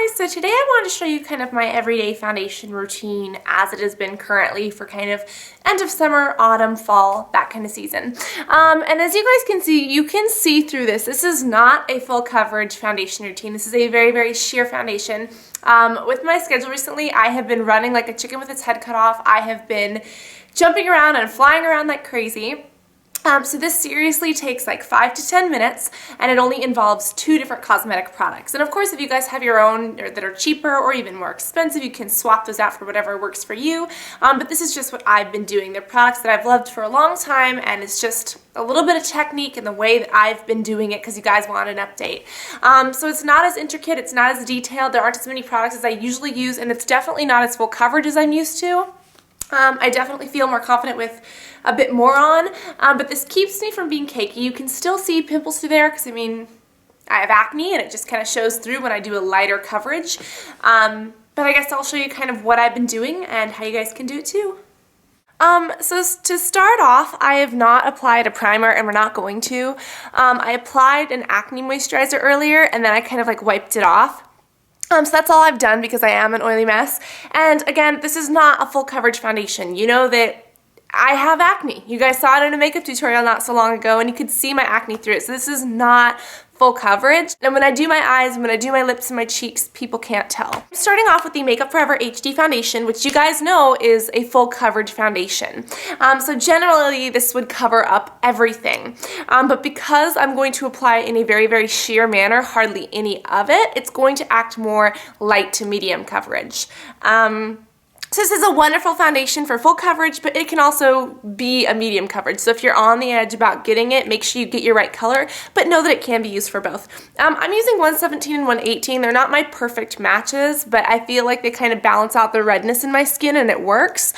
guys, so today I wanted to show you kind of my everyday foundation routine as it has been currently for kind of end of summer, autumn, fall, that kind of season. And as you guys can see, you can see through this. This is not a full coverage foundation routine. This is a very, very sheer foundation. With my schedule recently, I have been running like a chicken with its head cut off. I have been jumping around and flying around like crazy. So this seriously takes like 5 to 10 minutes, and it only involves 2 different cosmetic products. And of course, if you guys have your own that are cheaper or even more expensive, you can swap those out for whatever works for you. But this is just what I've been doing. They're products that I've loved for a long time, and it's just a little bit of technique in the way that I've been doing it because you guys want an update. So it's not as intricate, it's not as detailed, there aren't as many products as I usually use, and it's definitely not as full coverage as I'm used to. I definitely feel more confident with a bit more on, but this keeps me from being cakey. You can still see pimples through there because, I mean, I have acne and it just kind of shows through when I do a lighter coverage. But I guess I'll show you kind of what I've been doing and how you guys can do it too. So to start off, I have not applied a primer and we're not going to. I applied an acne moisturizer earlier and then I kind of like wiped it off. So that's all I've done because I am an oily mess. And again, this is not a full coverage foundation. You know that I have acne. You guys saw it in a makeup tutorial not so long ago and you could see my acne through it. So this is not full coverage. And when I do my eyes, when I do my lips and my cheeks, people can't tell. I'm starting off with the Makeup Forever HD foundation, which you guys know is a full coverage foundation. So generally this would cover up everything. But because I'm going to apply it in a very, very sheer manner, hardly any of it, it's going to act more light to medium coverage. So this is a wonderful foundation for full coverage, but it can also be a medium coverage. So if you're on the edge about getting it, make sure you get your right color, but know that it can be used for both. I'm using 117 and 118. They're not my perfect matches, but I feel like they kind of balance out the redness in my skin and it works.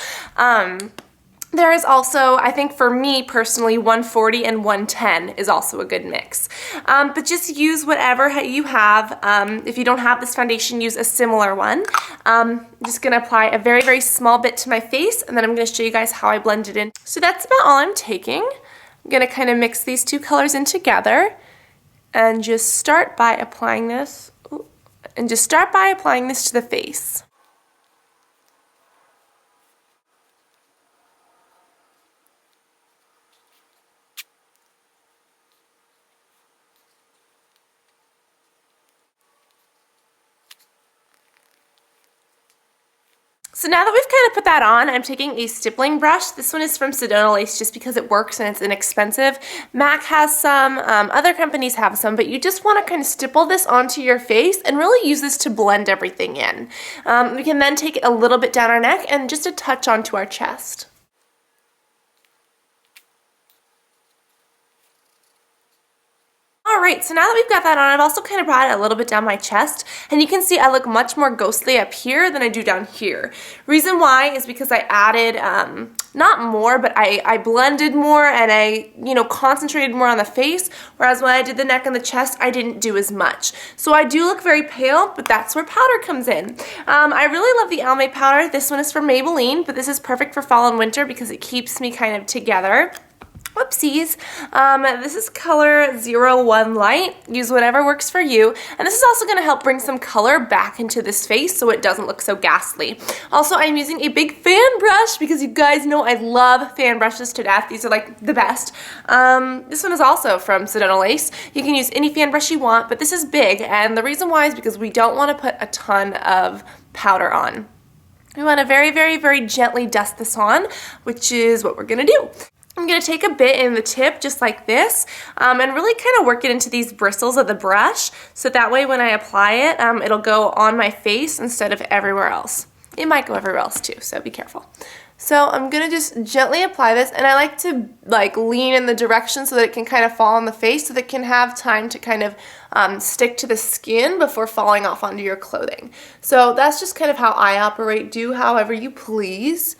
There is also, I think for me personally, 140 and 110 is also a good mix. But just use whatever you have. If you don't have this foundation, use a similar one. I'm just going to apply a very, very small bit to my face, and then I'm going to show you guys how I blend it in. So that's about all I'm taking. I'm going to kind of mix these 2 colors in together and just start by applying this. And just start by applying this to the face. So now that we've kind of put that on, I'm taking a stippling brush. This one is from Sedona just because it works and it's inexpensive. MAC has some, other companies have some, but you just want to kind of stipple this onto your face and really use this to blend everything in. We can then take it a little bit down our neck and just a touch onto our chest. Alright, so now that we've got that on, I've also kind of brought it a little bit down my chest, and you can see I look much more ghostly up here than I do down here. Reason why is because I added, not more, but I blended more and I, concentrated more on the face, whereas when I did the neck and the chest, I didn't do as much. So I do look very pale, but that's where powder comes in. I really love the Almay powder. This one is from Maybelline, but this is perfect for fall and winter because it keeps me kind of together. Whoopsies. This is color 01 Light. Use whatever works for you. And this is also going to help bring some color back into this face so it doesn't look so ghastly. Also, I'm using a big fan brush because you guys know I love fan brushes to death. These are like the best. This one is also from Sedona. You can use any fan brush you want, but this is big. And the reason why is because we don't want to put a ton of powder on. We want to very, very, very gently dust this on, which is what we're going to do. I'm going to take a bit in the tip just like this and really kind of work it into these bristles of the brush so that way when I apply it, it'll go on my face instead of everywhere else. It might go everywhere else too, so be careful. So I'm going to just gently apply this, and I like to lean in the direction so that it can kind of fall on the face so that it can have time to kind of stick to the skin before falling off onto your clothing. So that's just kind of how I operate. Do however you please.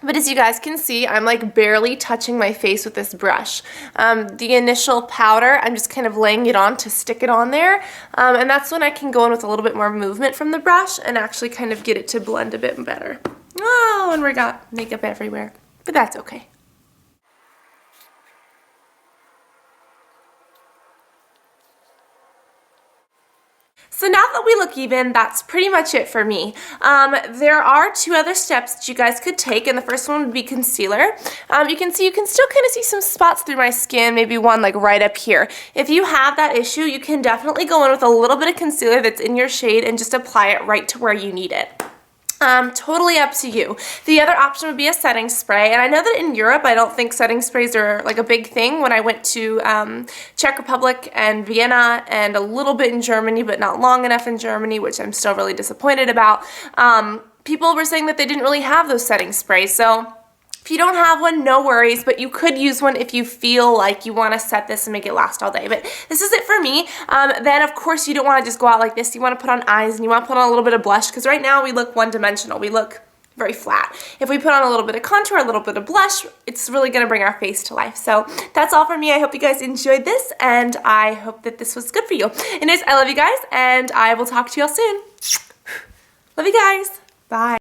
But as you guys can see, I'm like barely touching my face with this brush. The initial powder, I'm just kind of laying it on to stick it on there. And that's when I can go in with a little bit more movement from the brush and actually kind of get it to blend a bit better. Oh, and we got makeup everywhere, but that's okay. So now that we look even, that's pretty much it for me. There are 2 other steps that you guys could take, and the first one would be concealer. You can still kind of see some spots through my skin, maybe one like right up here. If you have that issue, you can definitely go in with a little bit of concealer that's in your shade and just apply it right to where you need it. Totally up to you. The other option would be a setting spray, and I know that in Europe I don't think setting sprays are like a big thing. When I went to Czech Republic and Vienna and a little bit in Germany, but not long enough in Germany, which I'm still really disappointed about, people were saying that they didn't really have those setting sprays. So if you don't have one, no worries, but you could use one if you feel like you want to set this and make it last all day. But this is it for me. Then, of course, you don't want to just go out like this. You want to put on eyes and you want to put on a little bit of blush, because right now we look one-dimensional. We look very flat. If we put on a little bit of contour, a little bit of blush, it's really going to bring our face to life. So that's all for me. I hope you guys enjoyed this, and I hope that this was good for you. Anyways, I love you guys, and I will talk to you all soon. Love you guys. Bye.